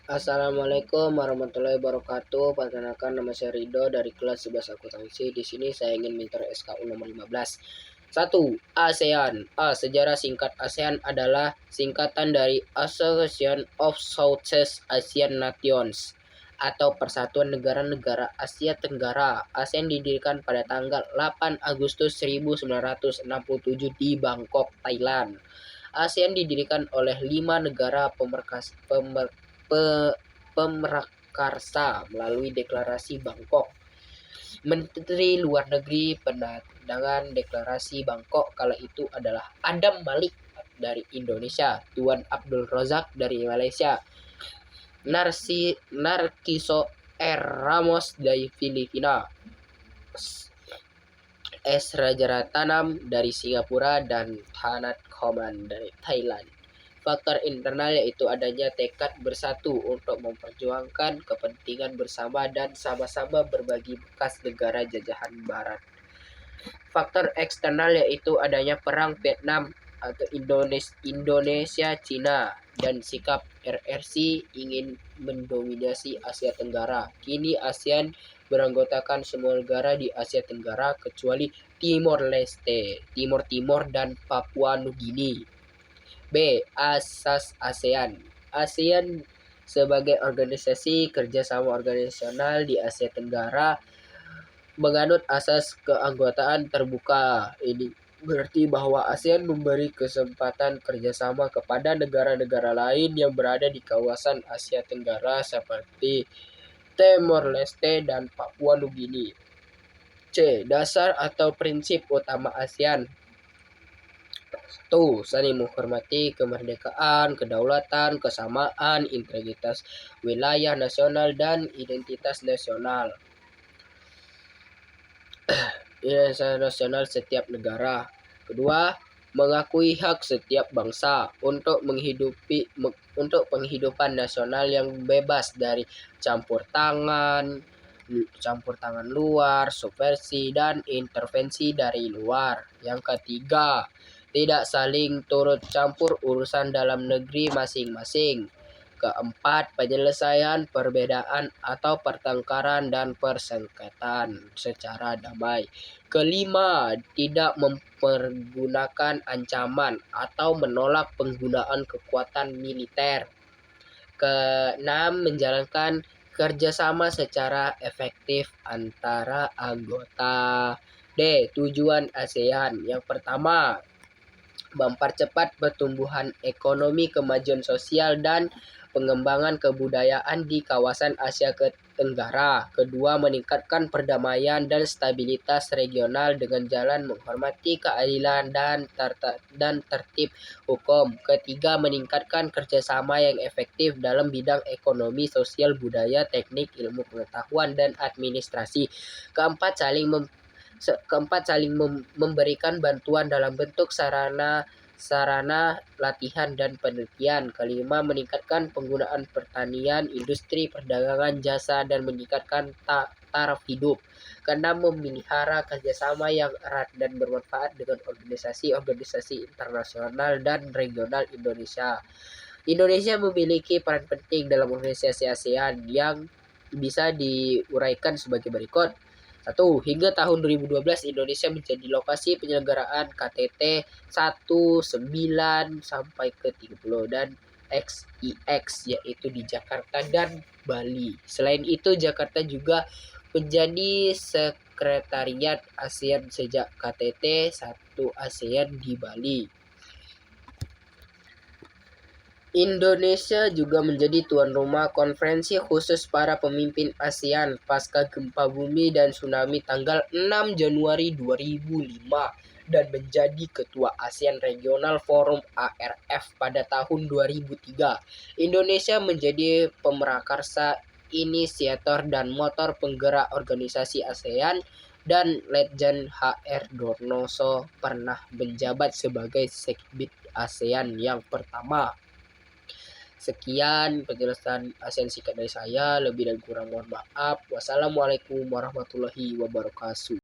Assalamualaikum warahmatullahi wabarakatuh. Perkenalkan nama saya Rido dari kelas 11 akuntansi. Di sini saya ingin minta SKU nomor 15. 1. ASEAN. Sejarah singkat ASEAN adalah singkatan dari Association of Southeast Asian Nations atau Persatuan Negara-Negara Asia Tenggara. ASEAN didirikan pada tanggal 8 Agustus 1967 di Bangkok, Thailand. ASEAN didirikan oleh 5 negara pemrakarsa melalui Deklarasi Bangkok. Menteri Luar Negeri penandatangan Deklarasi Bangkok kala itu adalah Adam Malik dari Indonesia, Tuan Abdul Razak dari Malaysia, Narciso R. Ramos dari Filipina, S. Rajaratnam dari Singapura, dan Thanat Khoman dari Thailand. Faktor internal yaitu adanya tekad bersatu untuk memperjuangkan kepentingan bersama dan sama-sama berbagi bekas negara jajahan Barat. Faktor eksternal yaitu adanya perang Vietnam atau Indonesia-Cina dan sikap RRC ingin mendominasi Asia Tenggara. Kini ASEAN beranggotakan semua negara di Asia Tenggara kecuali Timor Leste, Timur Timur, dan Papua Nugini. B. Asas ASEAN. ASEAN sebagai organisasi kerjasama organisasional di Asia Tenggara menganut asas keanggotaan terbuka. Ini berarti bahwa ASEAN memberi kesempatan kerjasama kepada negara-negara lain yang berada di kawasan Asia Tenggara seperti Timor Leste dan Papua Nugini. C. Dasar atau prinsip utama ASEAN. Saling menghormati kemerdekaan, kedaulatan, kesamaan, integritas wilayah nasional, dan identitas nasional. Identitas nasional setiap negara. Kedua, mengakui hak setiap bangsa untuk penghidupan nasional yang bebas dari campur tangan luar, subversi, dan intervensi dari luar. Yang ketiga, tidak saling turut campur urusan dalam negeri masing-masing. Keempat, penyelesaian perbedaan atau pertengkaran dan persengketaan secara damai. Kelima, tidak mempergunakan ancaman atau menolak penggunaan kekuatan militer. Keenam, menjalankan kerjasama secara efektif antara anggota. D. Tujuan ASEAN. Yang pertama, mempercepat pertumbuhan ekonomi, kemajuan sosial, dan pengembangan kebudayaan di kawasan Asia Tenggara. Kedua, meningkatkan perdamaian dan stabilitas regional dengan jalan menghormati keadilan dan tertib hukum. Ketiga, meningkatkan kerjasama yang efektif dalam bidang ekonomi, sosial, budaya, teknik, ilmu pengetahuan, dan administrasi. Keempat, saling memberikan bantuan dalam bentuk sarana latihan dan penelitian. Kelima, meningkatkan penggunaan pertanian, industri, perdagangan, jasa, dan meningkatkan taraf hidup. Keenam, memelihara kerjasama yang erat dan bermanfaat dengan organisasi-organisasi internasional dan regional Indonesia memiliki peran penting dalam organisasi ASEAN yang bisa diuraikan sebagai berikut. 1. Hingga tahun 2012 Indonesia menjadi lokasi penyelenggaraan KTT 19 sampai ke 30 dan XIX, yaitu di Jakarta dan Bali. Selain itu, Jakarta juga menjadi sekretariat ASEAN sejak KTT 1 ASEAN di Bali. Indonesia juga menjadi tuan rumah konferensi khusus para pemimpin ASEAN pasca gempa bumi dan tsunami tanggal 6 Januari 2005 dan menjadi ketua ASEAN Regional Forum ARF pada tahun 2003. Indonesia menjadi pemrakarsa, inisiator, dan motor penggerak organisasi ASEAN, dan Letjen HR Dornoso pernah menjabat sebagai Sekbid ASEAN yang pertama. Sekian penjelasan ASEAN singkat dari saya. Lebih dan kurang mohon maaf. Wassalamualaikum warahmatullahi wabarakatuh.